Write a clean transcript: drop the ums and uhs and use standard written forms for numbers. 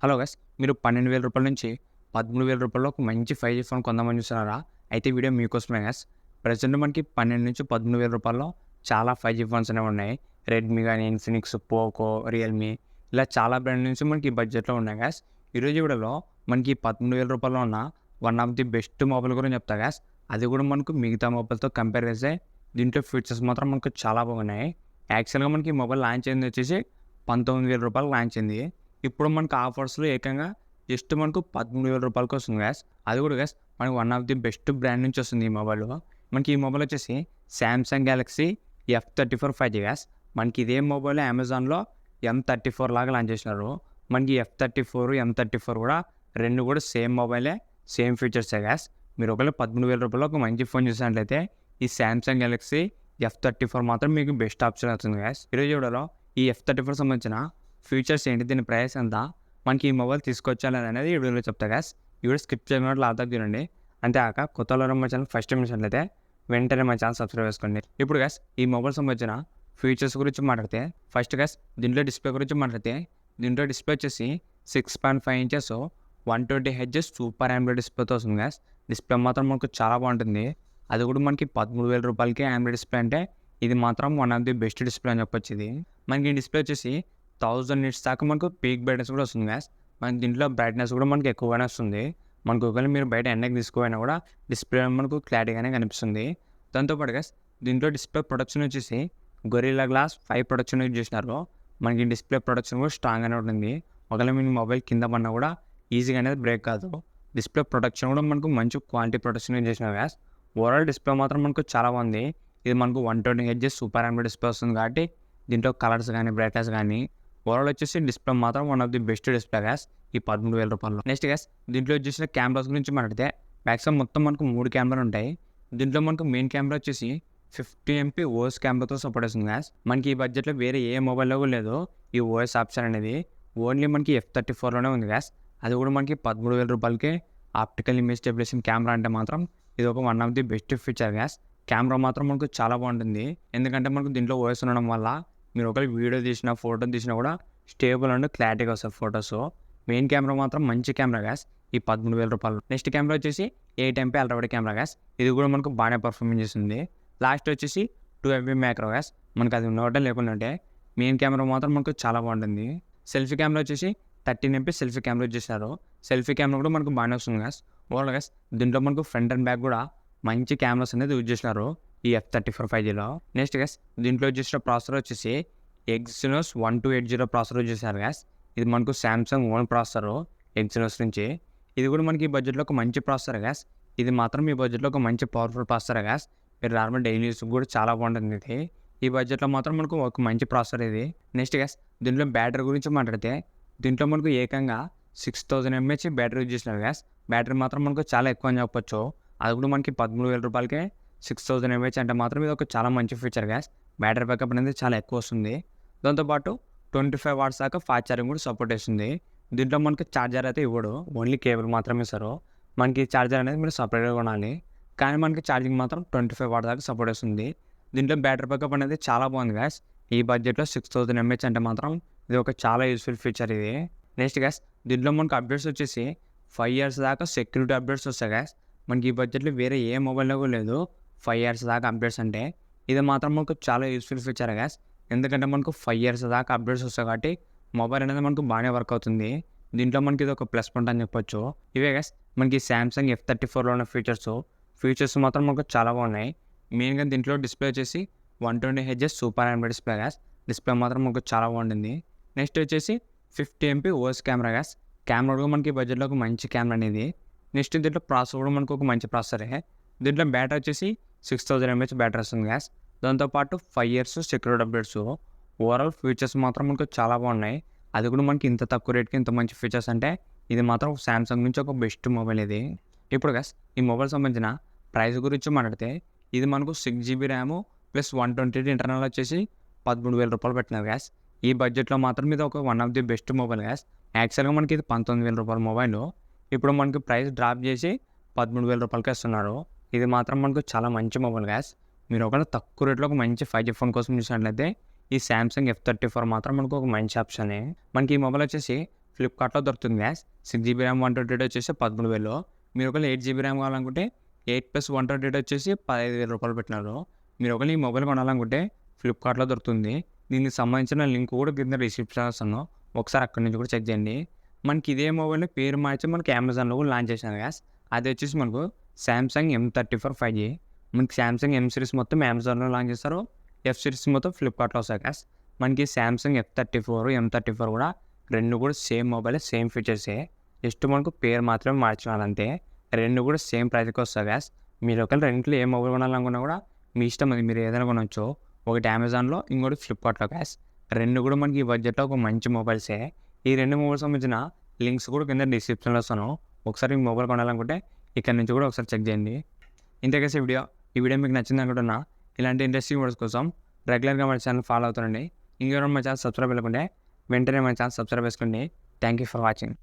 Hello guys, మీరు రూ. 12,000 నుంచి రూ. 13,000 ఒక మంచి 5G ఫోన్ కొందామని చూస్తున్నారా? అయితే ఈ వీడియో మీకోసమే గైస్. ప్రెజెంట్ మనకి 12,000-13,000 చాలా 5G ఫోన్స్ అనేవి ఉన్నాయి. రెడ్మీ గానీ, ఇన్ఫినిక్స్, పోకో, రియల్మీ ఇలా చాలా బ్రాండ్ నుంచి మనకి ఈ బడ్జెట్‌లో ఉన్నాయి గైస్. ఈరోజు వీడియోలో మనకి రూ. 13,000 ఉన్న one of the best mobile గురించి చెప్తా గైస్. అది కూడా మనకు మిగతా మొబైల్‌తో కంపేర్ చేస్తే దీంట్లో ఫీచర్స్ మాత్రం మనకు చాలా బాగున్నాయి. యాక్చువల్‌గా మనకి ఈ మొబైల్ లాంచ్ అయింది వచ్చేసి రూ. 19,000 లాంచ్ అయింది. ఇప్పుడు మనకు ఆఫర్స్‌లో ఏకంగా జస్ట్ మనకు రూ. 13,000 వస్తుంది గైస్. అది కూడా గైస్ మనకు one of the best brand నుంచి వస్తుంది ఈ మొబైల్. మనకి ఈ మొబైల్ వచ్చేసి Samsung Galaxy F34 5G guys. మనకి ఇదే మొబైల్ అమెజాన్‌లో M34 లాగా లాంచ్ చేసినారు. మనకి F34, M34 కూడా రెండు కూడా సేమ్ మొబైలే, సేమ్ ఫీచర్సే గైస్. మీరు ఒకవేళ రూ. 13,000 ఒక మంచి ఫోన్ చూసినట్లయితే ఈ సామ్సంగ్ గెలాక్సీ F34 మాత్రం మీకు బెస్ట్ ఆప్షన్ అవుతుంది గైస్. ఈరోజు వీడియోలో ఈ F34 సంబంధించిన ఫీచర్స్ ఏంటి, దీని ప్రైస్ ఎంత, మనకి ఈ మొబైల్ తీసుకొచ్చాలని అనేది ఈ వీడియోలో చెప్తా గైస్. ఈ వీడియో స్కిప్ చేయకుండా లాస్ట్ దాకా చూడండి. అంతేకాక కొత్తలో మా ఛానల్ ఫస్ట్ టైం చూసినట్లయితే వెంటనే మా ఛానల్ సబ్స్క్రైబ్ చేసుకోండి. ఇప్పుడు గైస్ ఈ మొబైల్ సంబంధించిన ఫీచర్స్ గురించి మాట్లాడితే ఫస్ట్ గైస్ దీంట్లో డిస్ప్లే గురించి మాట్లాడితే దీంట్లో డిస్ప్లే వచ్చేసి 6.5 ఇంచెస్ 120Hz సూపర్ ఆమ్లెడ్ డిస్ప్లేతో వస్తుంది గైస్. డిస్ప్లే మాత్రం మనకు చాలా బాగుంటుంది. అది కూడా మనకి రూ. 13,000కి ఆమ్లెడ్ డిస్ప్లే అంటే ఇది మాత్రం one of the best display అని చెప్పొచ్చు. ఇది మనకి ఈ డిస్ప్లే వచ్చేసి 1000 నిట్స్ దాకా మనకు పీక్ బ్రైట్నెస్ కూడా వస్తుంది గైస్. మనకి దీంట్లో బ్రైట్నెస్ కూడా మనకి ఎక్కువగానే వస్తుంది. మనకు ఒకవేళ మీరు బయట ఎండకి తీసుకుపోయినా కూడా డిస్ప్లే మనకు క్లారిటీగానే కనిపిస్తుంది. దాంతోపాటు గైస్ దీంట్లో డిస్ప్లే ప్రొడక్షన్ వచ్చేసి గొరిల్లా గ్లాస్ 5 ప్రొడక్షన్ యూజ్ చేసినారు. మనకి డిస్ప్లే ప్రొడక్షన్ కూడా స్ట్రాంగ్గానే ఉంటుంది. ఒకవేళ మీ మొబైల్ కింద పడినా కూడా ఈజీగా అనేది బ్రేక్ కాదు. డిస్ప్లే ప్రొడక్షన్ కూడా మనకు మంచి క్వాలిటీ ప్రొడక్షన్ యూజ్ చేసినారు గైస్. ఓవరాల్ డిస్ప్లే మాత్రం మనకు చాలా బాగుంది. ఇది మనకు 120Hz సూపర్ ఆమ్లెడ్ డిస్ప్లే వస్తుంది కాబట్టి దీంట్లో కలర్స్ కానీ బ్రైట్నెస్ కానీ ఓవరాల్ వచ్చేసి డిస్ప్లే మాత్రం one of the best display gas ఈ రూ. 13,000. నెక్స్ట్ గ్యాస్ దీంట్లో వచ్చేసిన కెమెరాస్ గురించి మాట్లాడితే మ్యాక్సిమం మొత్తం మనకు 3 కెమెరాలు ఉంటాయి. దీంట్లో మనకు మెయిన్ కెమెరా వచ్చేసి 50 MP OS కెమెరాతో సపోర్ట్ వస్తుంది గ్యాస్. మనకి ఈ బడ్జెట్లో వేరే ఏ మొబైల్లో కూడా లేదు ఈ OS ఆప్షన్ అనేది. ఓన్లీ మనకి F34లోనే ఉంది గ్యాస్. అది కూడా మనకి రూ. 13,000కే ఆప్టికల్ ఇమేజ్ స్టెబిలైజేషన్ కెమెరా అంటే మాత్రం ఇది ఒక one of the best feature gas. Camera మాత్రం మనకు చాలా బాగుంటుంది. ఎందుకంటే మనకు దీంట్లో OS ఉండడం వల్ల మీరు ఒకవేళ వీడియో తీసినా ఫోటో తీసినా కూడా స్టేబుల్ అండ్ క్లారిటీగా వస్తాయి ఫొటోస్. మెయిన్ కెమెరా మాత్రం మంచి కెమెరా గ్యాస్ ఈ రూ. 13,000. నెక్స్ట్ కెమెరా వచ్చేసి 8 MP ultra wide camera gas. ఇది కూడా మనకు బాగానే పర్ఫార్మెన్స్ చేస్తుంది. లాస్ట్ వచ్చేసి 2 MP మ్యాక్రో గ్యాస్. మనకు అది ఉన్నట్టే లేకుండా మెయిన్ కెమెరా మాత్రం మనకు చాలా బాగుంటుంది. సెల్ఫీ కెమెరా వచ్చేసి 13 MP సెల్ఫీ కెమెరా యూజ్ చేశారు. సెల్ఫీ కెమెరా కూడా మనకు బాగానే వస్తుంది గ్యాస్. ఓవరాల్ గ్యాస్ దీంట్లో మనకు ఫ్రంట్ అండ్ బ్యాక్ కూడా మంచి కెమెరాస్ అనేది యూజ్ చేసినారు ఈ F34 5Gలో. నెక్స్ట్ గ్యాస్ దీంట్లో యూజ్ చేసిన ప్రాసెసర్ వచ్చేసి Exynos 1280 ప్రాసెసర్ యూజ్ చేశారు గ్యాస్. ఇది మనకు సామ్సంగ్ ఓన్ ప్రాసెసర్ Exynos నుంచి. ఇది కూడా మనకి ఈ బడ్జెట్లో ఒక మంచి ప్రాసెసర్ గ్యాస్. ఇది మాత్రం ఈ బడ్జెట్లో ఒక మంచి పవర్ఫుల్ ప్రాసెసర్ గ్యాస్. మీరు నార్మల్ డైలీ యూస్ కూడా చాలా బాగుంటుంది ఇది. ఈ బడ్జెట్లో మాత్రం మనకు ఒక మంచి ప్రాసెసర్ ఇది. నెక్స్ట్ గ్యాస్ దీంట్లో బ్యాటరీ గురించి మాట్లాడితే దీంట్లో మనకు ఏకంగా 6000 mAh బ్యాటరీ యూజ్ చేసినారు గ్యాస్. బ్యాటరీ మాత్రం మనకు చాలా ఎక్కువ అని చెప్పొచ్చు. అది కూడా మనకి రూ. 13,000కే 6000 mAh అంటే మాత్రం ఇది ఒక చాలా మంచి ఫీచర్ గ్యాస్. బ్యాటరీ బ్యాకప్ అనేది చాలా ఎక్కువ వస్తుంది. దాంతోపాటు 25 వాట్స్ దాకా ఫాస్ట్ ఛార్జింగ్ కూడా సపోర్ట్ చేస్తుంది. దీంట్లో మనకి ఛార్జర్ అయితే ఇవ్వడు, ఓన్లీ కేబుల్ మాత్రమే ఇస్తారు. మనకి ఛార్జర్ అనేది మీరు సపరేట్గా కొనాలి. కానీ మనకి ఛార్జింగ్ మాత్రం 25 వాట్స్ దాకా సపోర్ట్ చేస్తుంది. దీంట్లో బ్యాటరీ బ్యాకప్ అనేది చాలా బాగుంది గ్యాస్. ఈ బడ్జెట్లో 6000 mAh అంటే మాత్రం ఇది ఒక చాలా యూస్ఫుల్ ఫీచర్ ఇది. నెక్స్ట్ గ్యాస్ దీంట్లో మనకు అప్డేట్స్ వచ్చేసి 5 years దాకా సెక్యూరిటీ అప్డేట్స్ వస్తాయి గ్యాస్. మనకి ఈ బడ్జెట్లో వేరే ఏ మొబైల్లో కూడా లేదు 5 years దాకా అప్డేట్స్ అంటే. ఇది మాత్రం మనకు చాలా యూస్ఫుల్ ఫీచర్ గ్యాస్. ఎందుకంటే మనకు 5 years దాకా అప్డేట్స్ వస్తాయి కాబట్టి మొబైల్ అనేది మనకు బాగానే వర్క్ అవుతుంది. దీంట్లో మనకి ఇది ఒక ప్లస్ పాయింట్ అని చెప్పొచ్చు. ఇవే గ్యాస్ మనకి సామ్సంగ్ F34లో ఉన్న ఫీచర్స్ మాత్రం మనకు చాలా బాగున్నాయి. మెయిన్గా దీంట్లో డిస్ప్లే వచ్చేసి 120Hz super AMOLED display gas. Display మాత్రం మనకు చాలా బాగుంటుంది. నెక్స్ట్ వచ్చేసి 50 MP OS camera gas. Camera కూడా మనకి బడ్జెట్లో ఒక మంచి కెమెరా అనేది. నెక్స్ట్ దీంట్లో ప్రాసెసర్ కూడా మనకు ఒక మంచి ప్రాసెసరే. దీంట్లో బ్యాటరీ వచ్చేసి 6000 mAh బ్యాటరీ వస్తుంది గ్యాస్. దాంతోపాటు 5 years security updates. Overall features మాత్రం మనకు చాలా బాగున్నాయి. అది కూడా మనకి ఇంత తక్కువ రేట్కి ఇంత మంచి ఫీచర్స్ అంటే ఇది మాత్రం సామ్సంగ్ నుంచి ఒక బెస్ట్ మొబైల్ ఇది. ఇప్పుడు గ్యాస్ ఈ మొబైల్ సంబంధించిన ప్రైస్ గురించి మాట్లాడితే ఇది మనకు 6GB ర్యామ్ ప్లస్ 128 ఇంటర్నల్ వచ్చేసి రూ. 13,000 పెట్టినారు గ్యాస్. ఈ బడ్జెట్లో మాత్రం ఇది ఒక one of the best mobile gas. యాక్చువల్గా మనకి ఇది రూ. 19,000 మొబైల్. ఇప్పుడు మనకి ప్రైస్ డ్రాప్ చేసి రూ. 13,000కి ఇస్తున్నారు. ఇది మాత్రం మనకు చాలా మంచి మొబైల్ గ్యాస్. మీరు ఒకవేళ తక్కువ రేట్లో ఒక మంచి 5G ఫోన్ కోసం చూసినట్లయితే ఈ సామ్సంగ్ F34 మాత్రం మనకు ఒక మంచి ఆప్షనే. మనకి ఈ మొబైల్ వచ్చేసి ఫ్లిప్కార్ట్లో దొరుకుతుంది గ్యాస్. 6 GB ర్యామ్ 128 వచ్చేసి 13,000. మీరు ఒకవేళ 8 GB ర్యామ్ కావాలనుకుంటే 8+128 వచ్చేసి 15,000 రూపాయలు పెట్టినారు. మీరు ఒకవేళ ఈ మొబైల్ కొనాలనుకుంటే ఫ్లిప్కార్ట్లో దొరుకుతుంది. దీనికి సంబంధించిన లింక్ కూడా కింద డిస్క్రిప్షన్లో ఇస్తాను. ఒకసారి అక్కడి నుంచి కూడా చెక్ చేయండి. మనకి ఇదే మొబైల్ని పేరు మార్చి మనకి అమెజాన్లో కూడా లాంచ్ చేశారు గ్యాస్. అది వచ్చేసి మనకు సామ్సంగ్ M34 5G. మనకి సామ్సంగ్ M సిరీస్ మొత్తం అమెజాన్లో లాంచ్ చేస్తారు. F సిరీస్ మొత్తం ఫ్లిప్కార్ట్లో వస్తాయి గ్యాస్. మనకి సామ్సంగ్ M34 కూడా రెండు కూడా సేమ్ మొబైల్, సేమ్ ఫీచర్సే. జస్ట్ మనకు పేరు మాత్రమే మార్చినారు అంతే. రెండు కూడా సేమ్ ప్రైస్కి వస్తాయి గ్యాస్. మీరు ఒకవేళ రెండింటిలో ఏ మొబైల్ కొనాలనుకున్నా కూడా మీ ఇష్టం, అది మీరు ఏదైనా కొనవచ్చు. ఒకటి అమెజాన్లో, ఇంకోటి ఫ్లిప్కార్ట్లో గ్యాస్. రెండు కూడా మనకి ఈ బడ్జెట్లో ఒక మంచి మొబైల్సే. ఈ రెండు మొబైల్స్ సంబంధించిన లింక్స్ కూడా కింద డిస్క్రిప్షన్లో ఇస్తాను. ఒకసారి మీ మొబైల్ కొనాలనుకుంటే ఇక్కడ నుంచి కూడా ఒకసారి చెక్ చేయండి. ఇంతకేసి ఈ వీడియో మీకు నచ్చింది అనుకుంటున్నా. ఇలాంటి ఇంట్రెస్టింగ్ వీడియోస్ కోసం రెగ్యులర్గా మన ఛానల్ ఫాలో అవుతుండండి. ఇంకెవరైనా మా ఛానల్ సబ్స్క్రైబ్ అవ్వకుంటే వెంటనే మన ఛానల్ సబ్స్క్రైబ్ చేసుకోండి. Thank you for watching.